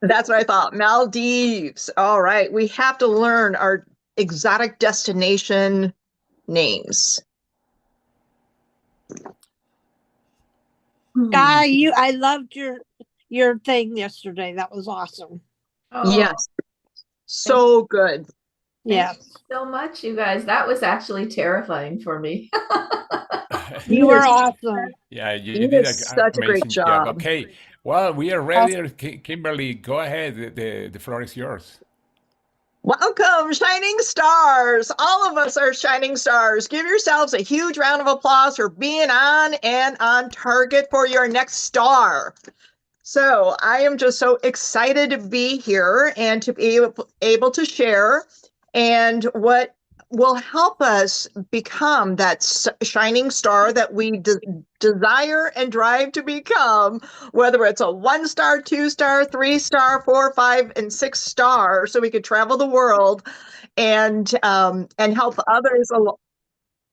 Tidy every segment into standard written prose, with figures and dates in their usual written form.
That's what I thought. Maldives. All right. We have to learn our exotic destination names. Guy, Hmm. I loved your thing yesterday. That was awesome. Oh, Yes. thank, So good. thank you Yes. so much, you guys. That was actually terrifying for me. You You were did, awesome. Yeah, you you did did an such a great amazing job. job. Okay, well, we are Awesome. ready. Kimberly, go ahead. The floor is yours. Welcome, shining stars. All of us are shining stars. Give yourselves a huge round of applause for being on and on target for your next star. So I am just so excited to be here and to be able to share and what will help us become that shining star that we desire and drive to become, whether it's a 1 star, 2 star, 3 star, 4, 5, and 6 star, so we could travel the world and help others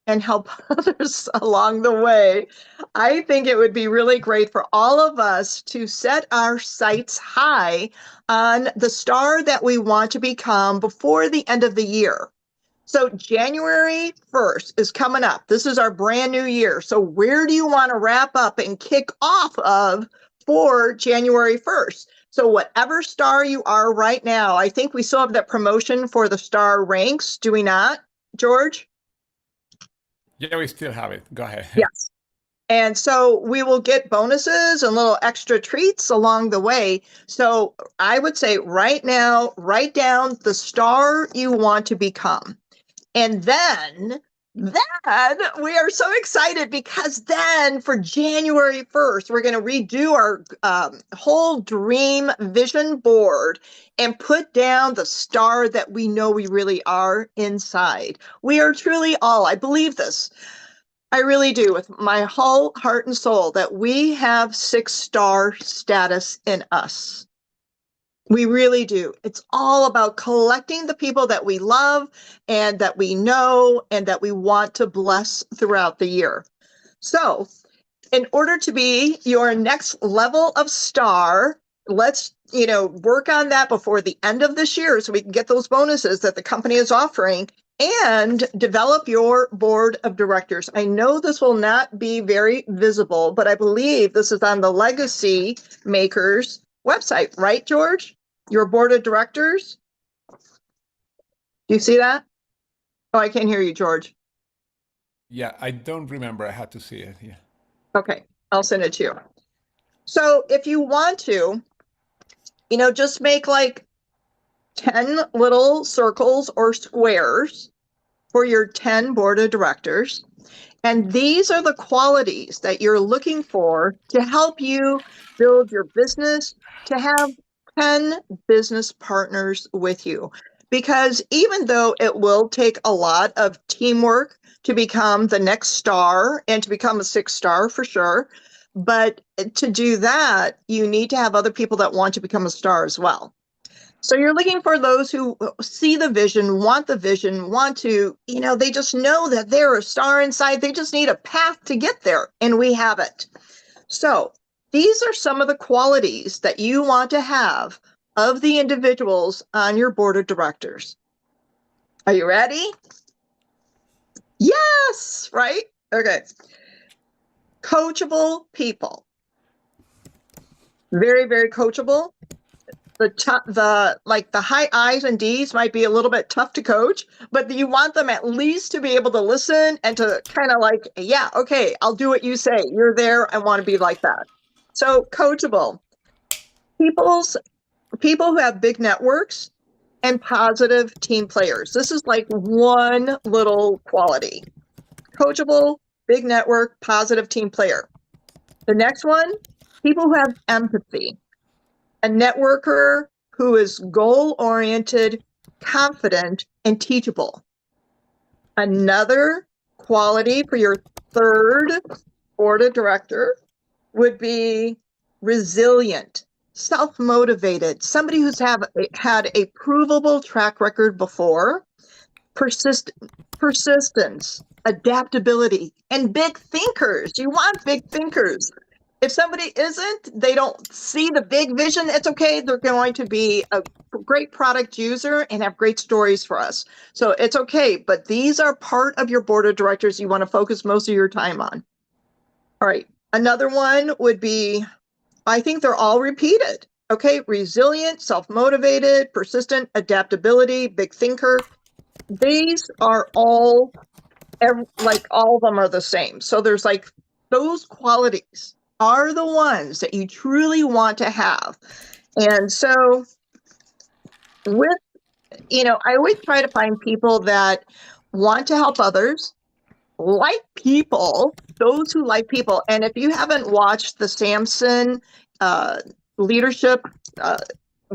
and help others along the way. I think it would be really great for all of us to set our sights high on the star that we want to become before the end of the year. So January 1st is coming up. This is our brand new year. So where do you want to wrap up and kick off of for January 1st? So whatever star you are right now, I think we still have that promotion for the star ranks, do we not, George? Yeah, we still have it. Go ahead. Yes. And so we will get bonuses and little extra treats along the way. So I would say right now, write down the star you want to become. And then we are so excited because then for January 1st, we're going to redo our whole dream vision board and put down the star that we know we really are inside. We are truly all, I believe this. I really do, with my whole heart and soul, that we have 6 star status in us. We really do. It's all about collecting the people that we love and that we know and that we want to bless throughout the year. So, in order to be your next level of star, let's work on that before the end of this year so we can get those bonuses that the company is offering and develop your board of directors. I know this will not be very visible, but I believe this is on the Legacy Makers website, right, George? Your board of directors? Do you see that? Oh, I can't hear you, George. Yeah, I don't remember. I had to see it. Yeah. Okay, I'll send it to you. So if you want to, just make like 10 little circles or squares for your 10 board of directors. And these are the qualities that you're looking for to help you build your business, to have 10 business partners with you. Because even though it will take a lot of teamwork to become the next star and to become a 6 star for sure, but to do that, you need to have other people that want to become a star as well. So you're looking for those who see the vision, want to, they just know that they're a star inside. They just need a path to get there, and we have it. So these are some of the qualities that you want to have of the individuals on your board of directors. Are you ready? Yes, right? Okay. Coachable people. Very, very coachable. The high I's and D's might be a little bit tough to coach, but you want them at least to be able to listen and to kind of like, yeah, okay, I'll do what you say. You're there. I want to be like that. So coachable. People who have big networks and positive team players. This is like one little quality. Coachable, big network, positive team player. The next one, people who have empathy. A networker who is goal-oriented, confident, and teachable. Another quality for your third board of director would be resilient, self-motivated, somebody who's had a provable track record before, persistence, adaptability, and big thinkers. You want big thinkers. If somebody isn't, they don't see the big vision, it's okay. They're going to be a great product user and have great stories for us. So it's okay. But these are part of your board of directors you want to focus most of your time on. All right. Another one would be, I think they're all repeated. Okay. Resilient, self-motivated, persistent, adaptability, big thinker. These are all, like all of them are the same. So there's like those qualities are the ones that you truly want to have. And so with, I always try to find people that want to help others, like people, those who like people. And if you haven't watched the Samson leadership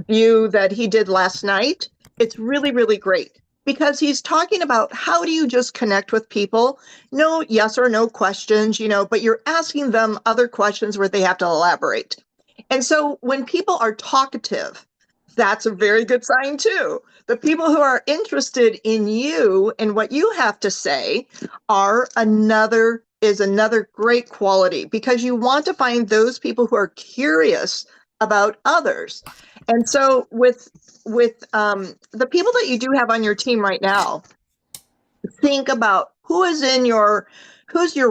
view that he did last night, it's really, really great because he's talking about how do you just connect with people? No yes or no questions, but you're asking them other questions where they have to elaborate. And so when people are talkative, that's a very good sign too. The people who are interested in you and what you have to say is another great quality because you want to find those people who are curious about others. And so with the people that you do have on your team right now, think about who's your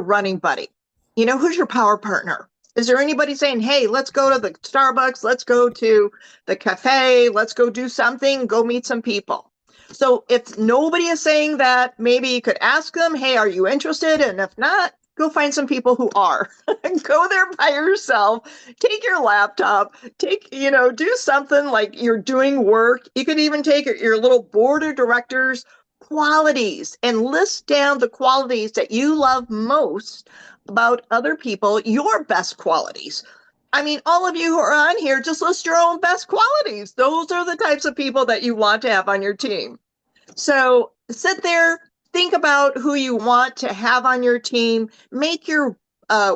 running buddy? Who's your power partner? Is there anybody saying, hey, let's go to the Starbucks, let's go to the cafe, let's go do something, go meet some people? So if nobody is saying that, maybe you could ask them, hey, are you interested? And if not, go find some people who are. Go there by yourself, take your laptop, do something like you're doing work. You could even take your little board of directors qualities and list down the qualities that you love most about other people, your best qualities. I mean, all of you who are on here, just list your own best qualities. Those are the types of people that you want to have on your team. So sit there, think about who you want to have on your team, make your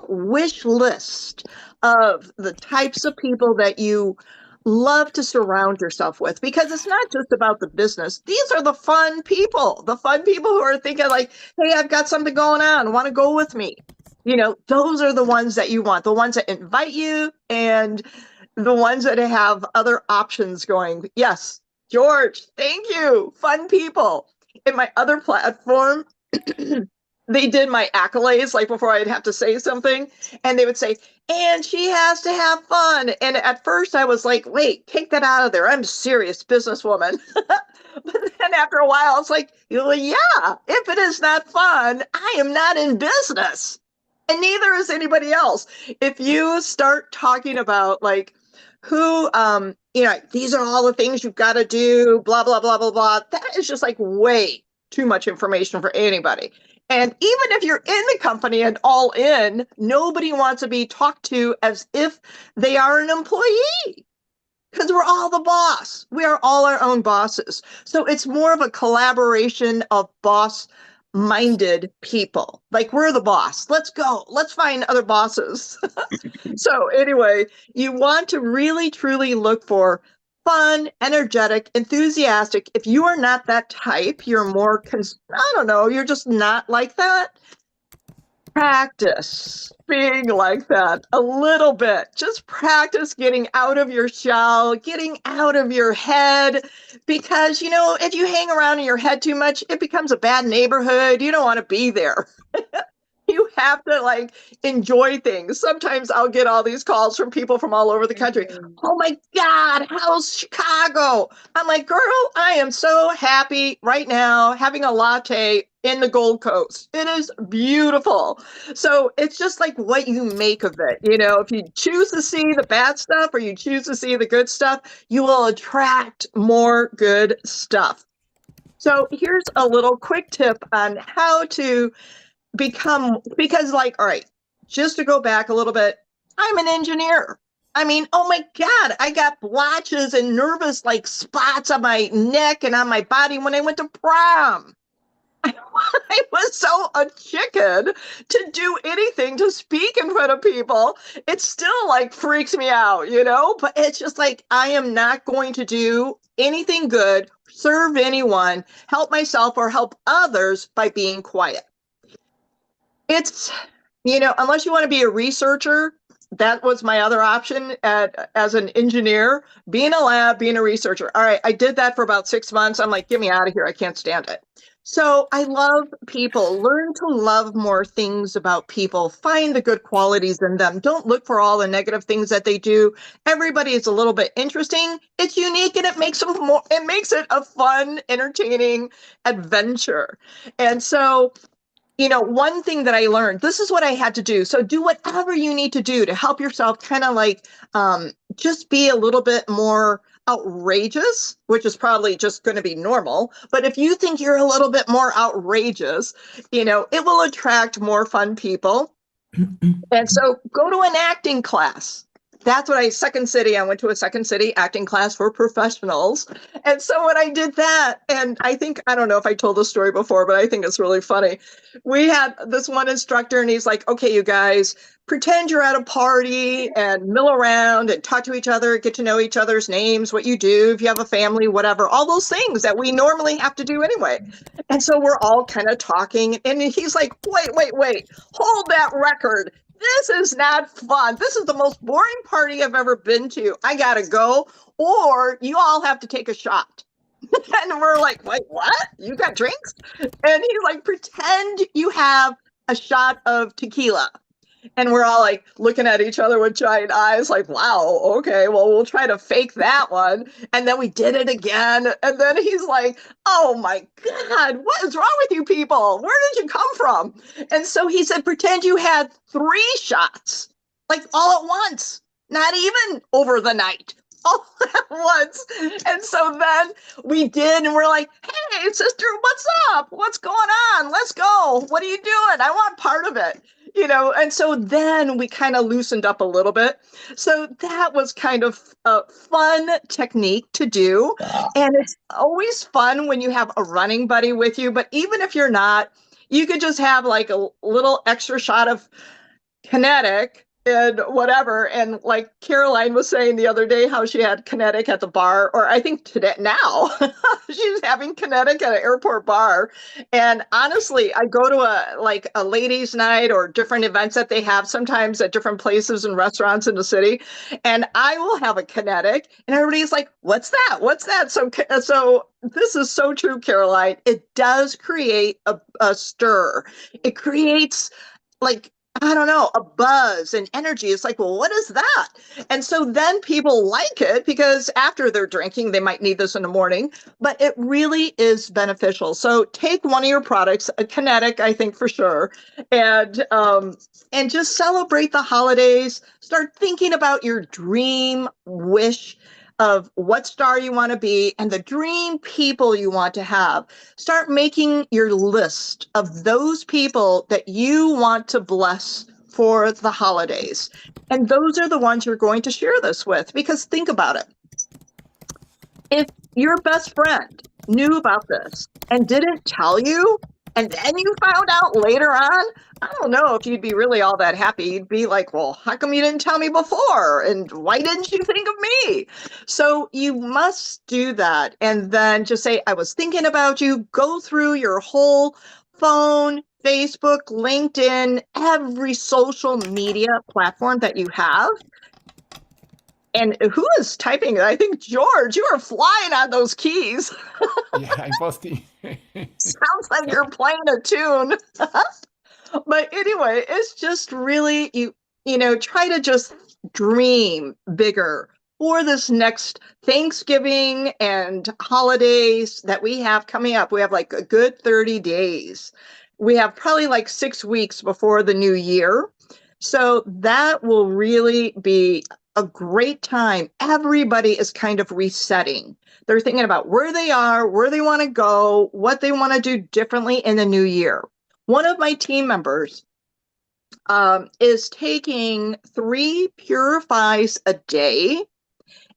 wish list of the types of people that you love to surround yourself with, because it's not just about the business. These are the fun people who are thinking like, hey, I've got something going on, want to go with me? Those are the ones that you want, the ones that invite you and the ones that have other options going. Yes, George, thank you. Fun people. In my other platform, they did my accolades, like before I'd have to say something, and they would say, and she has to have fun. And at first I was like, wait, take that out of there. I'm a serious businesswoman. But then after a while, it's like, yeah, if it is not fun, I am not in business. And neither is anybody else. If you start talking about like who, these are all the things you've got to do, blah, blah, blah, blah, blah, that is just like way too much information for anybody. And even if you're in the company and all in, nobody wants to be talked to as if they are an employee, because we're all the boss. We are all our own bosses. So it's more of a collaboration of boss-minded people. Like, we're the boss. Let's go. Let's find other bosses. So anyway, you want to really, truly look for fun, energetic, enthusiastic. If you are not that type, you're more, I don't know, you're just not like that. Practice being like that a little bit. Just practice getting out of your shell, getting out of your head, because, if you hang around in your head too much, it becomes a bad neighborhood. You don't want to be there. You have to enjoy things. Sometimes I'll get all these calls from people from all over the country. Oh my God, how's Chicago? I'm like, girl, I am so happy right now having a latte in the Gold Coast. It is beautiful. So it's just like what you make of it. If you choose to see the bad stuff or you choose to see the good stuff, you will attract more good stuff. So here's a little quick tip on how to because all right, just to go back a little bit, I'm an engineer. I mean, oh my God, I got blotches and nervous spots on my neck and on my body when I went to prom. I was so a chicken to do anything, to speak in front of people. It still freaks me out, but it's just I am not going to do anything good, serve anyone, help myself or help others by being quiet. It's, unless you want to be a researcher, that was my other option as an engineer, being a lab, being a researcher. All right, I did that for about 6 months. I'm like, get me out of here. I can't stand it. So I love people. Learn to love more things about people. Find the good qualities in them. Don't look for all the negative things that they do. Everybody is a little bit interesting. It's unique, and it makes them more. It makes it a fun, entertaining adventure. And so, one thing that I learned, this is what I had to do. So do whatever you need to do to help yourself kind of like just be a little bit more outrageous, which is probably just going to be normal. But if you think you're a little bit more outrageous, it will attract more fun people. And so go to an acting class. That's what I went to a Second City acting class for professionals. And so when I did that, and I don't know if I told this story before, but I think it's really funny. We had this one instructor, and he's like, okay, you guys, pretend you're at a party and mill around and talk to each other, get to know each other's names, what you do, if you have a family, whatever, all those things that we normally have to do anyway. And so we're all kind of talking, and he's like, wait, hold that record. This is not fun. This is the most boring party I've ever been to. I gotta go, or you all have to take a shot. And we're like, wait, what? You got drinks? And he's like, pretend you have a shot of tequila. And we're all like looking at each other with giant eyes, like, wow, okay, well, we'll try to fake that one. And then we did it again. And then he's like, oh my God, what is wrong with you people? Where did you come from? And so he said, pretend you had 3 shots, like all at once, not even over the night. All at once. And so then we did, and we're like, hey, sister, what's up? What's going on? Let's go. What are you doing? I want part of it. And so then we kind of loosened up a little bit. So that was kind of a fun technique to do. And it's always fun when you have a running buddy with you. But even if you're not, you could just have like a little extra shot of kinetic and whatever. And like Caroline was saying the other day, how she had kinetic at the bar, or I think today now she's having kinetic at an airport bar. And honestly, I go to a ladies' night or different events that they have sometimes at different places and restaurants in the city, and I will have a kinetic, and everybody's like, "What's that? What's that?" So this is so true, Caroline. It does create a stir. It creates like, I don't know, a buzz and energy. It's like, well, what is that? And so then people like it because after they're drinking, they might need this in the morning, but it really is beneficial. So take one of your products, a kinetic, I think for sure, and just celebrate the holidays. Start thinking about your dream wish of what star you want to be and the dream people you want to have. Start making your list of those people that you want to bless for the holidays. And those are the ones you're going to share this with, because think about it. If your best friend knew about this and didn't tell you, and then you found out later on, I don't know if you'd be really all that happy. You'd be like, well, how come you didn't tell me before? And why didn't you think of me? So you must do that. And then just say, I was thinking about you. Go through your whole phone, Facebook, LinkedIn, every social media platform that you have. And who is typing? I think, George, you are flying on those keys. Yeah, I'm posting. Sounds like you're playing a tune. But anyway, it's just really, try to just dream bigger for this next Thanksgiving and holidays that we have coming up. We have like a good 30 days. We have probably like 6 weeks before the new year. So that will really be a great time. Everybody is kind of resetting. They're thinking about where they are, where they want to go, what they want to do differently in the new year. One of my team members is taking 3 purifies a day.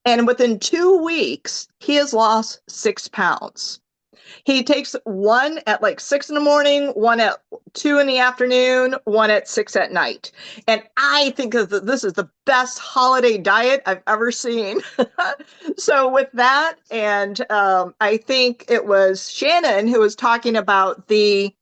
And within 2 weeks, he has lost 6 pounds. He takes one at like 6 in the morning, one at 2 in the afternoon, one at 6 at night. And I think that this is the best holiday diet I've ever seen. So with that, and I think it was Shannon who was talking about the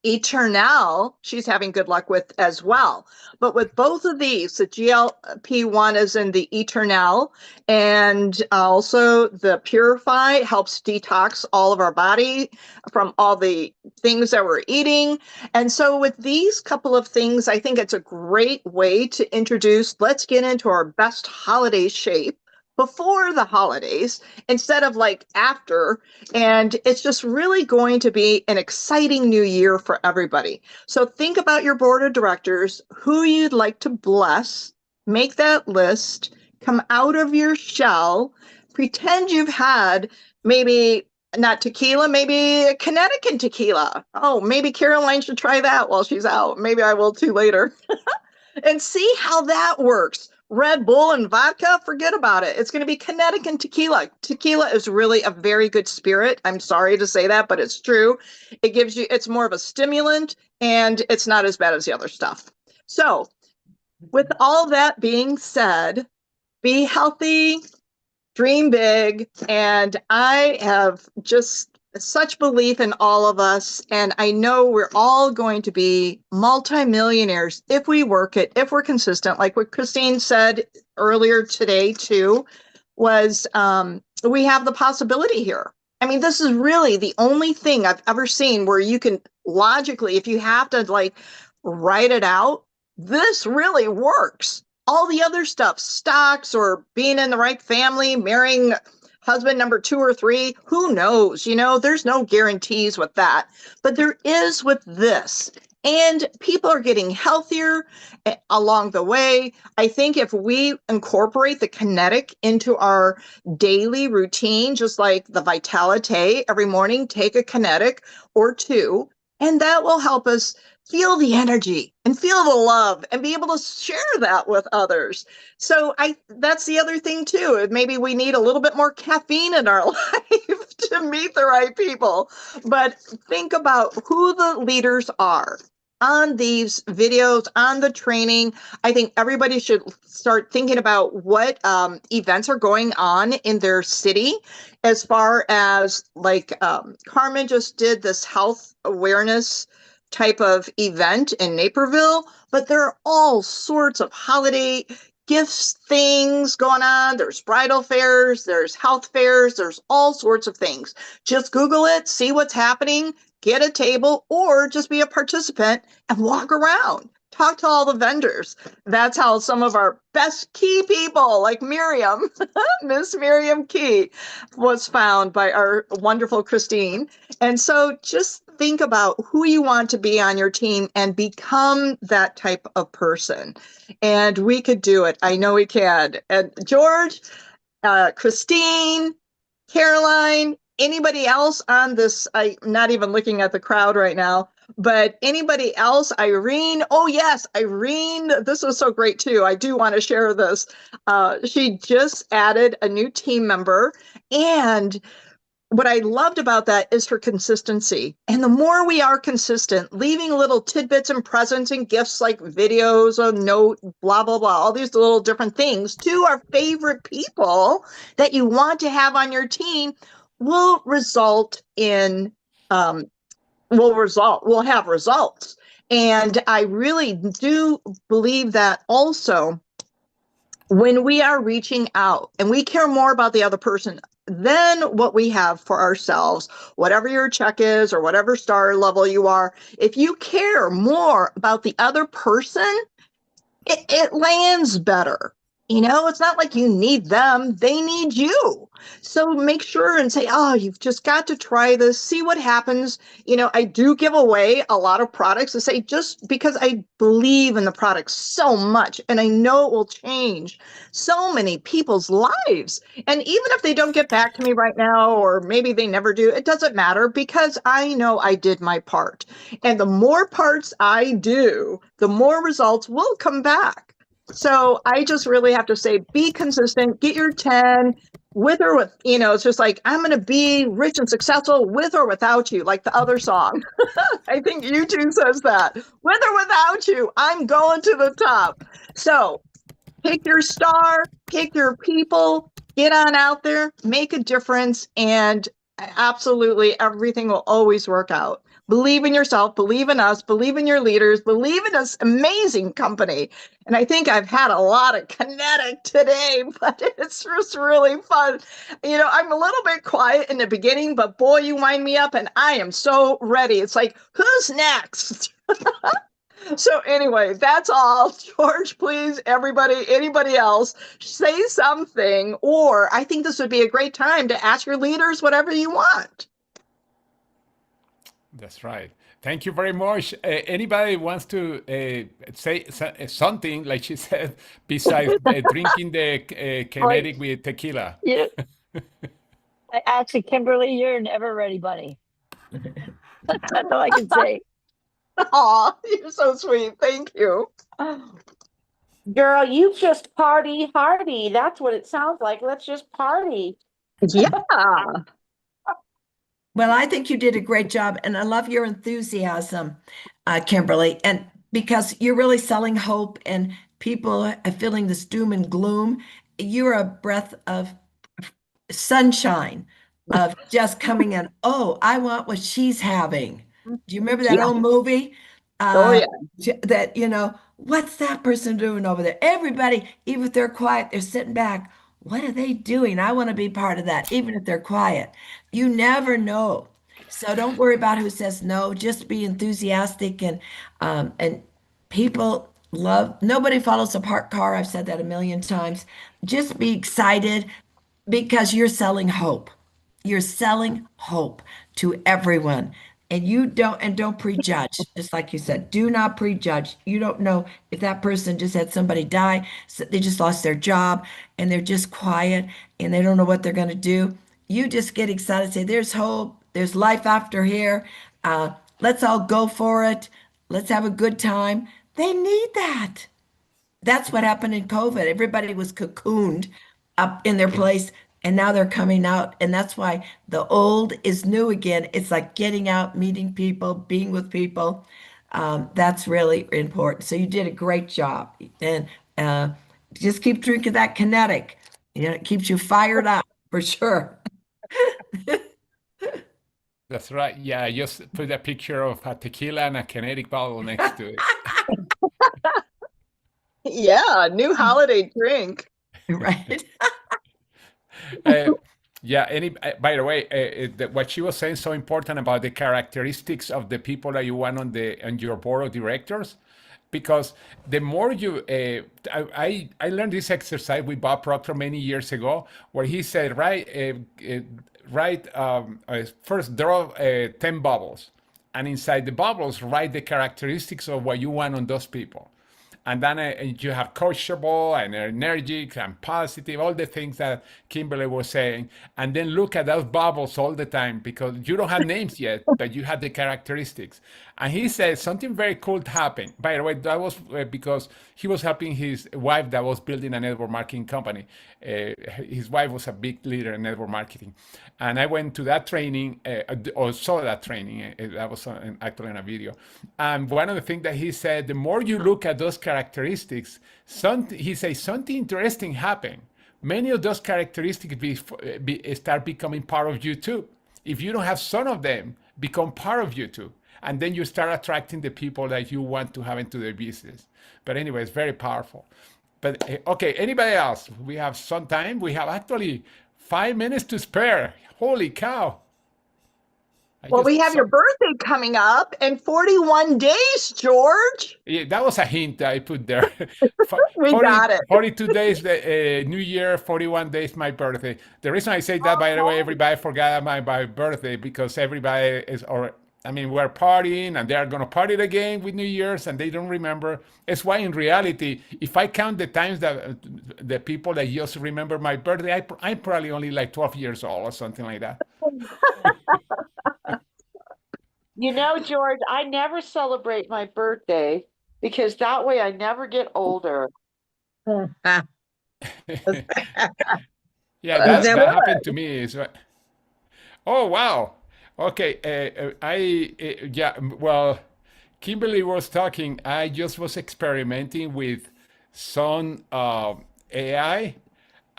Eternal, she's having good luck with as well. But with both of these, the GLP-1 is in the Eternal, and also the Purify helps detox all of our body from all the things that we're eating. And so with these couple of things, I think it's a great way to introduce, let's get into our best holiday shape before the holidays instead of like after. And it's just really going to be an exciting new year for everybody. So think about your board of directors, who you'd like to bless, make that list, come out of your shell, pretend you've had maybe not tequila, maybe a Connecticut tequila. Oh, maybe Caroline should try that while she's out. Maybe I will too later. And see how that works. Red Bull and vodka, forget about it. It's going to be Connecticut tequila. Tequila is really a very good spirit. I'm sorry to say that, but it's true. It gives you, it's more of a stimulant and it's not as bad as the other stuff. So, with all that being said, be healthy, dream big, and I have just such belief in all of us, and I know we're all going to be multimillionaires if we work it, if we're consistent. Like what Christine said earlier today too, was we have the possibility here. I mean, this is really the only thing I've ever seen where you can logically, if you have to like write it out, this really works. All the other stuff, stocks or being in the right family, marrying husband number 2 or 3, who knows? You know, there's no guarantees with that, but there is with this. And people are getting healthier along the way. I think if we incorporate the kinetic into our daily routine, just like the Vitalite, every morning, take a kinetic or 2, and that will help us feel the energy and feel the love and be able to share that with others. So that's the other thing too. Maybe we need a little bit more caffeine in our life to meet the right people. But think about who the leaders are on these videos, on the training. I think everybody should start thinking about what events are going on in their city, as far as like Carmen just did this health awareness type of event in Naperville, but there are all sorts of holiday gifts, things going on. There's bridal fairs, there's health fairs, there's all sorts of things. Just Google it, see what's happening, get a table, or just be a participant and walk around. Talk to all the vendors. That's how some of our best key people, like Miriam, Miss Miriam Key, was found by our wonderful Christine. And so just think about who you want to be on your team and become that type of person. And we could do it. I know we can. And George, Christine, Caroline, anybody else on this? I'm not even looking at the crowd right now, but anybody else? Irene. Oh yes, Irene. This was so great too. I do want to share this. She just added a new team member, and what I loved about that is her consistency. And the more we are consistent, leaving little tidbits and presents and gifts like videos, a note, blah, blah, blah, all these little different things to our favorite people that you want to have on your team will result in, we'll have results. And I really do believe that also when we are reaching out and we care more about the other person than what we have for ourselves, whatever your check is or whatever star level you are, if you care more about the other person, it lands better. You know, it's not like you need them, they need you. So make sure and say, oh, you've just got to try this, see what happens. You know, I do give away a lot of products to say, just because I believe in the product so much and I know it will change so many people's lives. And even if they don't get back to me right now, or maybe they never do, it doesn't matter, because I know I did my part. And the more parts I do, the more results will come back. So I just really have to say, be consistent, get your 10 with or with, you know, it's just like, I'm going to be rich and successful with or without you, like the other song. I think U2 says that. With or without you, I'm going to the top. So pick your star, pick your people, get on out there, make a difference, and absolutely everything will always work out. believe in yourself, believe in us, believe in your leaders, believe in this amazing company. And I think I've had a lot of kinetic today, but it's just really fun. I'm a little bit quiet in the beginning, but boy, you wind me up and I am so ready. It's like, who's next? So anyway, that's all. George, please, everybody, anybody else, say something. Or I think this would be a great time to ask your leaders whatever you want. That's right. Thank you very much. Anybody wants to say something, like she said, besides drinking the kinetic with tequila? Yeah. Actually, Kimberly, you're an ever ready bunny. That's all I can say. Aw, you're so sweet. Thank you. Girl, you just party hardy. That's what it sounds like. Let's just party. Yeah. Well, I think you did a great job, and I love your enthusiasm, Kimberly, and because you're really selling hope and people are feeling this doom and gloom. You're a breath of sunshine of just coming in. Oh, I want what she's having. Do you remember that Yeah. old movie? Oh, yeah. That, what's that person doing over there? Everybody, even if they're quiet, they're sitting back. What are they doing? I want to be part of that, even if they're quiet. You never know. So don't worry about who says no. Just be enthusiastic and people love. Nobody follows a parked car. I've said that a million times. Just be excited because you're selling hope. You're selling hope to everyone. And don't prejudge, just like you said, do not prejudge. You don't know if that person just had somebody die, so they just lost their job and they're just quiet and they don't know what they're going to do. You just get excited, say, there's hope, there's life after here. Let's all go for it. Let's have a good time. They need that. That's what happened in COVID. Everybody was cocooned up in their place, and now they're coming out. And that's why the old is new again. It's like getting out, meeting people, being with people. That's really important. So you did a great job. And just keep drinking that kinetic. It keeps you fired up for sure. That's right. Yeah, I just put a picture of a tequila and a kinetic bottle next to it. Yeah. New holiday drink. Right. Uh, yeah. By the way, what she was saying so important about the characteristics of the people that you want on your board of directors, because the more you, I learned this exercise with Bob Proctor many years ago, where he said, first draw 10 bubbles, and inside the bubbles write the characteristics of what you want on those people. And then you have coachable and energetic and positive, all the things that Kimberly was saying. And then look at those bubbles all the time, because you don't have names yet, but you have the characteristics. And he said something very cool happened. By the way, that was because he was helping his wife that was building a network marketing company. His wife was a big leader in network marketing. And I went to that training, or saw that training. That was actually in a video. And one of the things that he said, the more you look at those characteristics, he says something interesting happened. Many of those characteristics start becoming part of you too. If you don't have some of them, become part of you too. And then you start attracting the people that you want to have into their business. But anyway, it's very powerful. But okay, anybody else? We have some time. We have actually 5 minutes to spare. Holy cow. Well, we have your birthday coming up in 41 days, George. Yeah, that was a hint I put there. We got it. 42 days, New Year, 41 days, my birthday. The reason I say that, by the way, everybody forgot my birthday, because everybody we're partying and they're going to party again with New Year's and they don't remember. It's why in reality, if I count the times that the people that just remember my birthday, I'm probably only like 12 years old or something like that. George, I never celebrate my birthday because that way I never get older. Yeah, that happened to me. Oh, wow. Okay. Well, Kimberly was talking. I just was experimenting with some AI,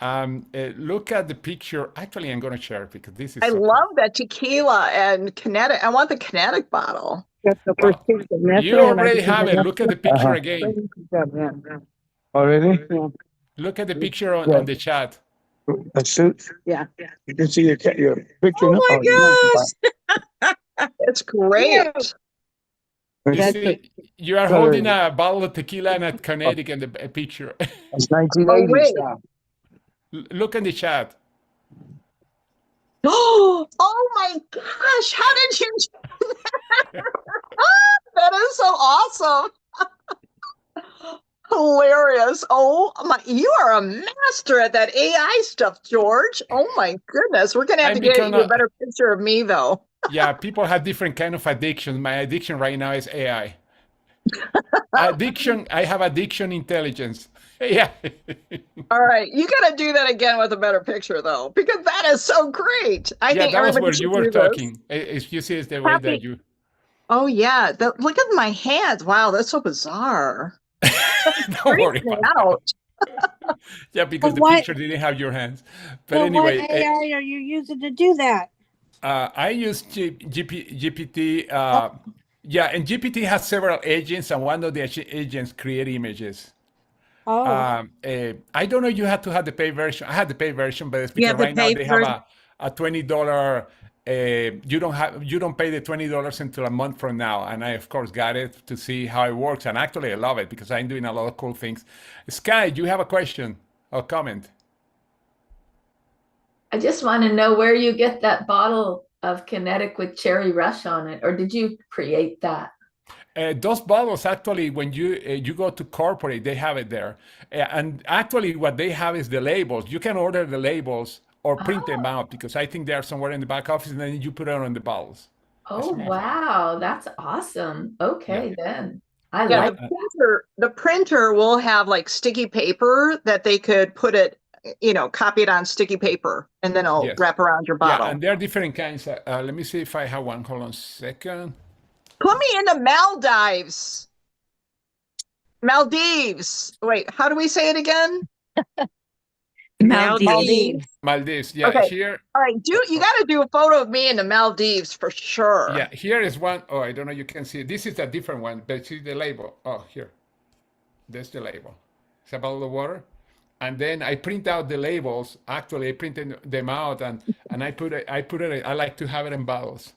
Look at the picture. Actually, I'm going to share it because this is I so cool. love that tequila and kinetic. I want the kinetic bottle. That's the first Well, picture. That's you it. And I already just think have it. that's Look at the picture again. good. Yeah. Oh, really? Yeah. Look at the picture Yeah. on the chat. A suit? Yeah. You can see your picture Oh now? my Oh, yeah. gosh. It's great. You That's see, you are holding a bottle of tequila and a kinetic in the picture. It's Oh, 1980s wait. now. Look in the chat. Oh my gosh. How did you? That is so awesome. Hilarious. Oh my, you are a master at that AI stuff, George. Oh my goodness. We're gonna have I'm to get become you a a, better picture of me though. yeah, people have different kind of addictions. My addiction right now is AI. Addiction, I have addiction intelligence. Yeah. All right. You gotta do that again with a better picture though, because that is so great. I Yeah, think that was everybody where should you were do this. talking. If you see it's the way that Happy. you Oh yeah. Look at my hands. Wow, that's so bizarre. don't Freaks worry me about that. out. Yeah, because But the what picture didn't have your hands. But but what anyway, AI are you using to do that? I use GPT. Oh, Yeah, and GPT has several agents, and one of the agents create images. oh, I don't know. You have to have the paid version. I had the paid version, but it's You because have the right now paid they have version. a $20. You don't pay the $20 until a month from now, and I of course got it to see how it works. And actually, I love it because I'm doing a lot of cool things. Sky, you have a question or comment? I just want to know where you get that bottle of Kinetic with Cherry Rush on it, or did you create that? Those bottles actually, when you go to corporate, they have it there, and actually, what they have is the labels. You can order the labels or print them Oh, out because I think they are somewhere in the back office, and then you put it on the bottles. As oh a matter of fact. wow, that's awesome. Yeah, Okay, then. I Yeah, yeah, like the printer will have like sticky paper that they could put it, copy it on sticky paper and then it'll yes, wrap around your yeah, and bottle. there are different kinds. Let me see if I have one. Hold on a second. Put me into Maldives. Maldives. Wait, how do we say it again? Maldives. Maldives. Maldives. Yeah, Okay. here. All right, you got to do a photo of me in the Maldives for sure. Yeah, here is one. Oh, I don't know. You can see. This is a different one. But see the label. Oh, here. There's the label. It's a bottle of water. And then I print out the labels. Actually, I printed them out and I like to have it in bottles.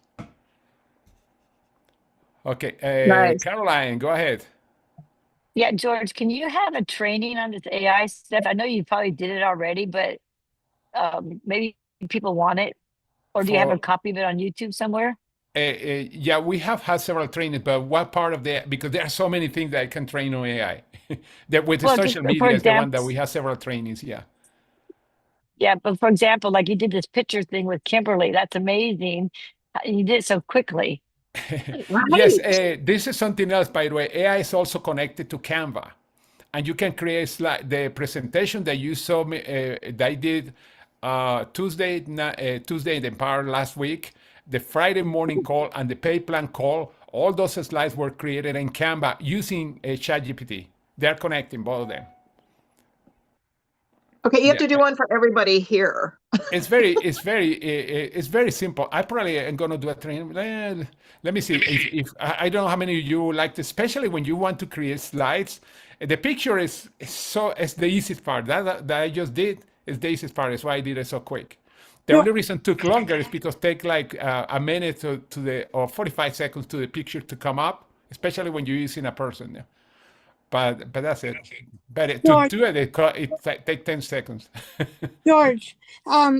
Okay, Nice. Caroline, go ahead. Yeah, George, can you have a training on this AI stuff? I know you probably did it already, but maybe people want it. Or do you have a For copy of it on YouTube somewhere? Yeah, we have had several trainings, but what part of the because there are so many things that I can train on AI. That with the Well, just social for media is the one that example, we have several trainings. Yeah. yeah, but for example, like you did this picture thing with Kimberly. That's amazing. You did it so quickly. Yes, Right. this is something else, by the way. AI is also connected to Canva, and you can create the presentation that you saw me that I did Tuesday in the Empower last week, the Friday morning call, and the pay plan call. All those slides were created in Canva using ChatGPT. They're connecting both of them. Okay, you have Yeah. to do one for everybody here. It's very simple. I probably am gonna do a training. Let me see if I don't know how many of you like, especially when you want to create slides. The picture is the easiest part. That I just did is the easiest part. That's why I did it so quick. The Geor- only reason it took longer is because take like a minute to the or 45 seconds to the picture to come up, especially when you're using a person. Yeah. But that's it. But to George, do it, it take 10 seconds. George,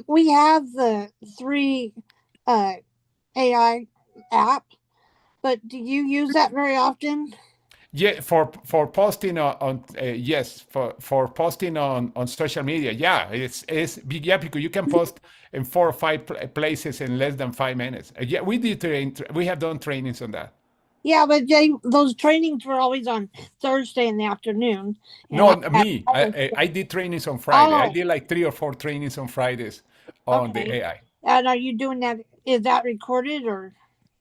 we have the three AI app, but do you use that very often? Yeah, for posting on yes, for posting on social media. Yeah, it's big. Yeah, because you can post in 4 or 5 places in less than 5 minutes. Yeah, we have done trainings on that. Yeah, but those trainings were always on Thursday in the afternoon, and No, I had me. other I did trainings on Friday. I Oh, did like 3 or 4 trainings on Fridays on the okay. AI. And are you doing that? Is that recorded or?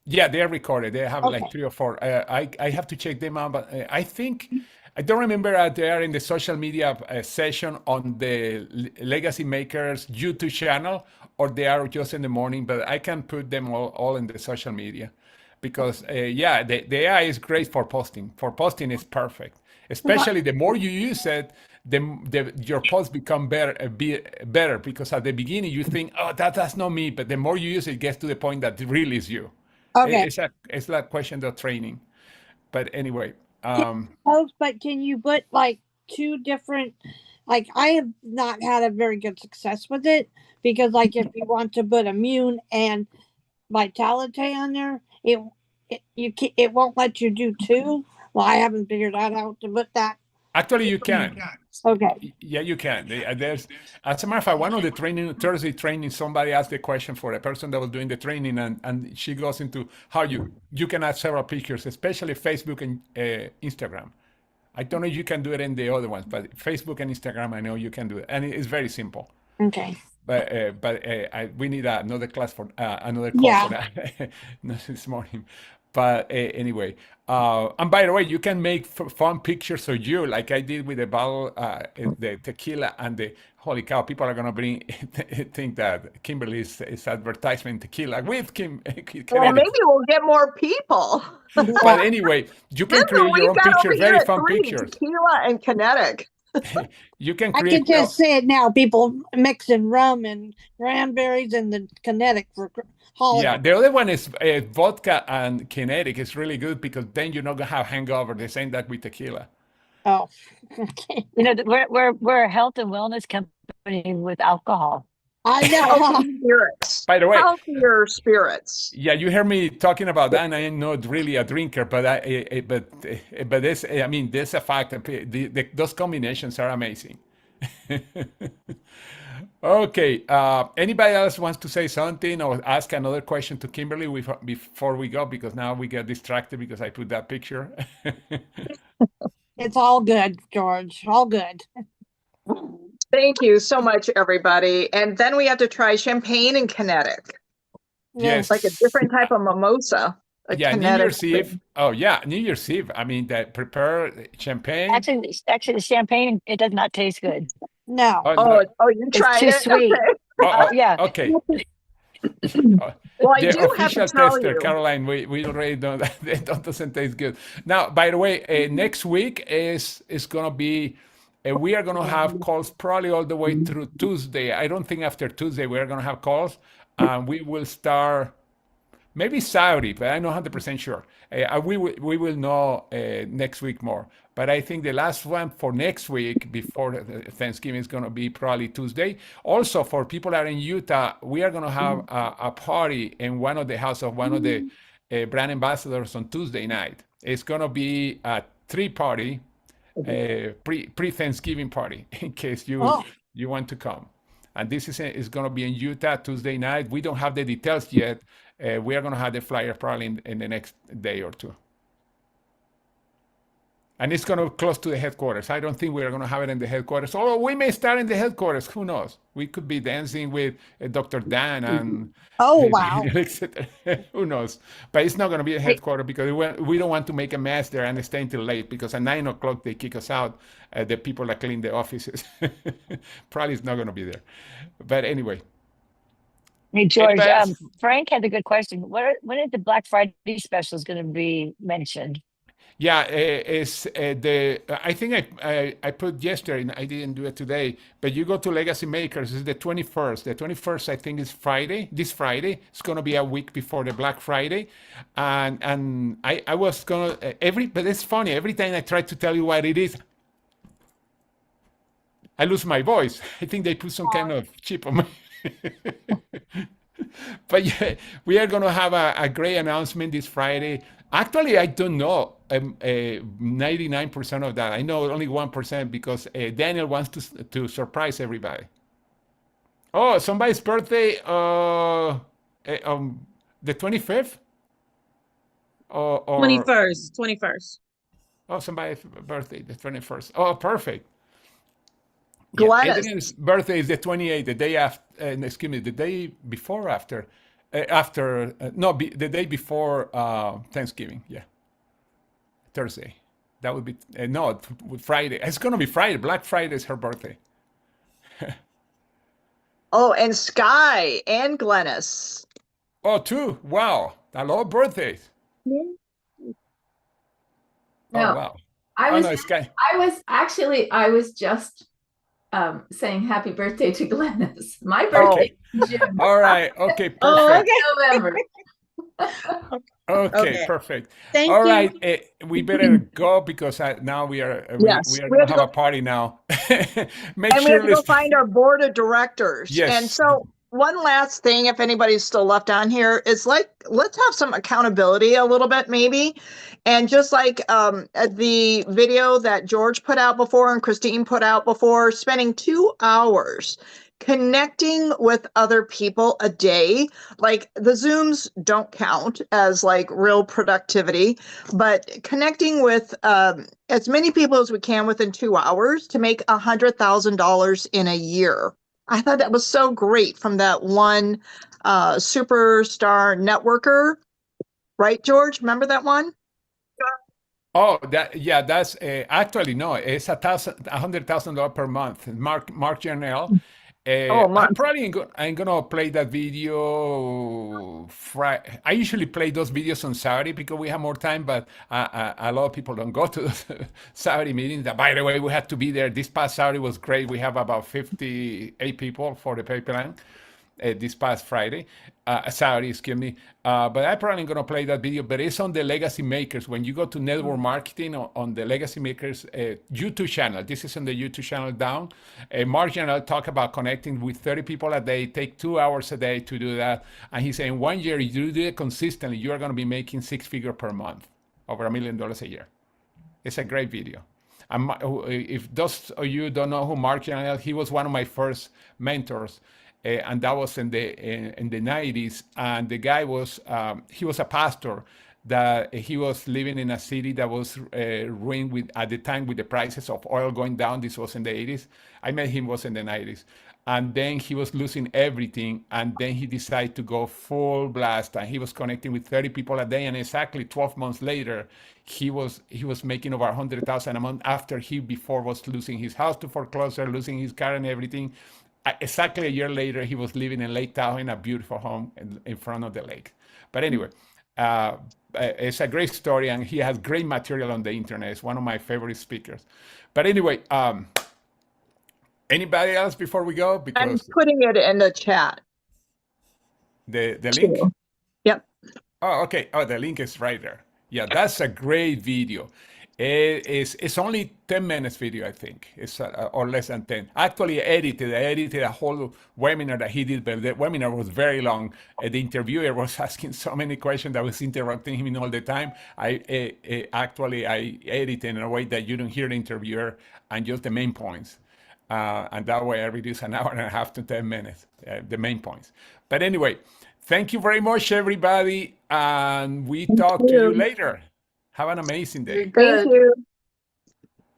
Yeah, they're recorded. They have like Okay. 3 or 4. I have to check them out, but I think I don't remember that they are in the social media session on the Legacy Makers YouTube channel, or they are just in the morning, but I can put them all in the social media because, yeah, the AI is great for posting. For posting, it's perfect. Especially the more you use it, your posts become better because at the beginning you think, oh, that's not me, but the more you use it, it gets to the point that it really is you. Okay. It's a question of training. But anyway, Post, but can you put like two different? Like I have not had a very good success with it because, like, if you want to put immune and vitality on there, it won't let you do two. Well, I haven't figured out how to put that. actually, you can. Okay. Yeah, you can. There's, as a matter of fact, one of the Thursday training, somebody asked the question for a person that was doing the training, and she goes into how you can add several pictures, especially Facebook and Instagram. I don't know if you can do it in the other ones, but Facebook and Instagram, I know you can do it, and it's very simple. Okay. But we need another class for another call Yeah. for that not this morning. But anyway, and by the way, you can make fun pictures of you, like I did with the bottle, the tequila, and the holy cow. People are gonna think that Kimberly is advertisement tequila with Well, Connecticut. maybe we'll get more people. But anyway, you can Remember, create your we've own got over pictures, here very at fun 3, pictures. tequila and kinetic. You can I create. can just say it now. People mixing rum and cranberries and the kinetic for holiday. Yeah, the other one is vodka and kinetic. It's really good because then you're not gonna have hangover. The same that with tequila. Oh, okay. You know, we're a health and wellness company with alcohol. I know. Healthy spirits. By the way, Healthier spirits. yeah, you hear me talking about that, and I am not really a drinker, but this, I mean, there's a fact that those combinations are amazing. Okay, anybody else wants to say something or ask another question to Kimberly before we go? Because now we get distracted because I put that picture. It's all good, George. All good. Thank you so much, everybody. And then we have to try champagne and kinetic. Yes. Like a different type of mimosa. Yeah, New Year's Eve. Oh, yeah, New Year's Eve. I mean, that prepare champagne. Actually, the champagne, it does not taste good. No. Oh, no. You It's tried too it? sweet. Okay. Yeah. Okay. Well, I The do have official to tell tester, you. Caroline, we already know that it doesn't taste good. Now, by the way, next week is gonna be. We are gonna have calls probably all the way through Tuesday. I don't think after Tuesday we are gonna have calls, and we will start. Maybe Saudi, but I'm not 100% sure. We will know next week more. But I think the last one for next week before Thanksgiving is going to be probably Tuesday. Also, for people that are in Utah, we are going to have a party in one of the house of one of the brand ambassadors on Tuesday night. It's going to be a party, pre Thanksgiving party, in case you want to come. And this is going to be in Utah Tuesday night. We don't have the details yet. We are going to have the flyer probably in the next day or two. And it's going to be close to the headquarters. I don't think we are going to have it in the headquarters. Although we may start in the headquarters. Who knows? We could be dancing with Dr. Dan and Oh, wow. etc. Who knows? But it's not going to be a headquarters because we don't want to make a mess there and stay until late because at 9 o'clock they kick us out. The people that clean the offices. Probably it's not going to be there. But anyway. Hey, George, Frank had a good question. When is the Black Friday specials going to be mentioned? Yeah, it's I think I put yesterday, and I didn't do it today, but you go to Legacy Makers, it's the 21st. The 21st, I think, is Friday, this Friday. It's going to be a week before the Black Friday. And I was going to, but it's funny, every time I try to tell you what it is, I lose my voice. I think they put some kind of chip on my... But yeah, we are going to have a great announcement this Friday. Actually, I don't know 99% of that. I know only 1% because Daniel wants to surprise everybody. Oh, somebody's birthday, the 25th? Or 21st. Oh, somebody's birthday, the 21st. Oh, perfect. Gladys. Yeah, Adrian's birthday is the 28th, the day after, excuse me, the day before after, the day before Thanksgiving, yeah. Thursday. That would be no Friday. It's gonna be Friday. Black Friday is her birthday. Oh, and Sky and Glennis. Oh, two. Wow. I love birthdays. Oh No, wow. I Oh was no, it's Sky. I was just saying happy birthday to Glennis. My Oh, birthday in June, All right. Okay. Oh, Perfect. okay. November. Okay. Okay. Perfect. Thank All you. right. We better go because now we are yes. we are We have gonna to have go a party now. Make and we sure have to go listen. find our board of directors. And Yes. so one last thing, if anybody's still left on here, is like let's have some accountability a little bit, maybe. And just like the video that George put out before and Christine put out before, spending 2 hours connecting with other people a day, like the Zooms don't count as like real productivity, but connecting with as many people as we can within 2 hours to make $100,000 in a year. I thought that was so great from that one superstar networker, right, George? Remember that one? Oh, that's actually no. It's $100,000 per month. Mark Janelle. Oh, a I'm month. probably I'm gonna play that video. I usually play those videos on Saturday because we have more time, but a lot of people don't go to those Saturday meetings. By the way, we had to be there. This past Saturday was great. We have about 58 people for the pipeline this past Friday, Saturday, excuse me. But I'm probably going to play that video, but it's on the Legacy Makers. When you go to network marketing on the Legacy Makers YouTube channel, this is on the YouTube channel down. Mark and I'll talk about connecting with 30 people a day, take 2 hours a day to do that. And he's saying 1 year, if you do it consistently, you're going to be making 6 figures per month, over $1 million a year. It's a great video. If those of you don't know who Mark Janelle, he was one of my first mentors, and that was in the 90s. And the guy was he was a pastor that he was living in a city that was ruined with at the time with the prices of oil going down. This was in the 80s. I met him was in the 90s, and then he was losing everything, and then he decided to go full blast, and he was connecting with 30 people a day, and exactly 12 months later he was making over 100,000 a month after he before was losing his house to foreclosure, losing his car and everything. Exactly a year later he was living in Lake Tahoe in a beautiful home in front of the lake. But anyway, it's a great story, and he has great material on the internet. It's one of my favorite speakers. But anyway, anybody else before we go? I'm Because putting it in the chat. the link. Yep. Oh, okay. Oh, the link is right there. Yeah, that's a great video. It's only 10 minutes video, I think. It's or less than 10. Actually, I edited a whole webinar that he did, but the webinar was very long. The interviewer was asking so many questions that I was interrupting him all the time. I actually edited in a way that you don't hear the interviewer and just the main points. And that way I reduce an hour and a half to 10 minutes, the main points. But anyway, thank you very much, everybody. And we talk to you later. Have an amazing day. Thank you.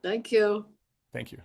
Thank you. Thank you.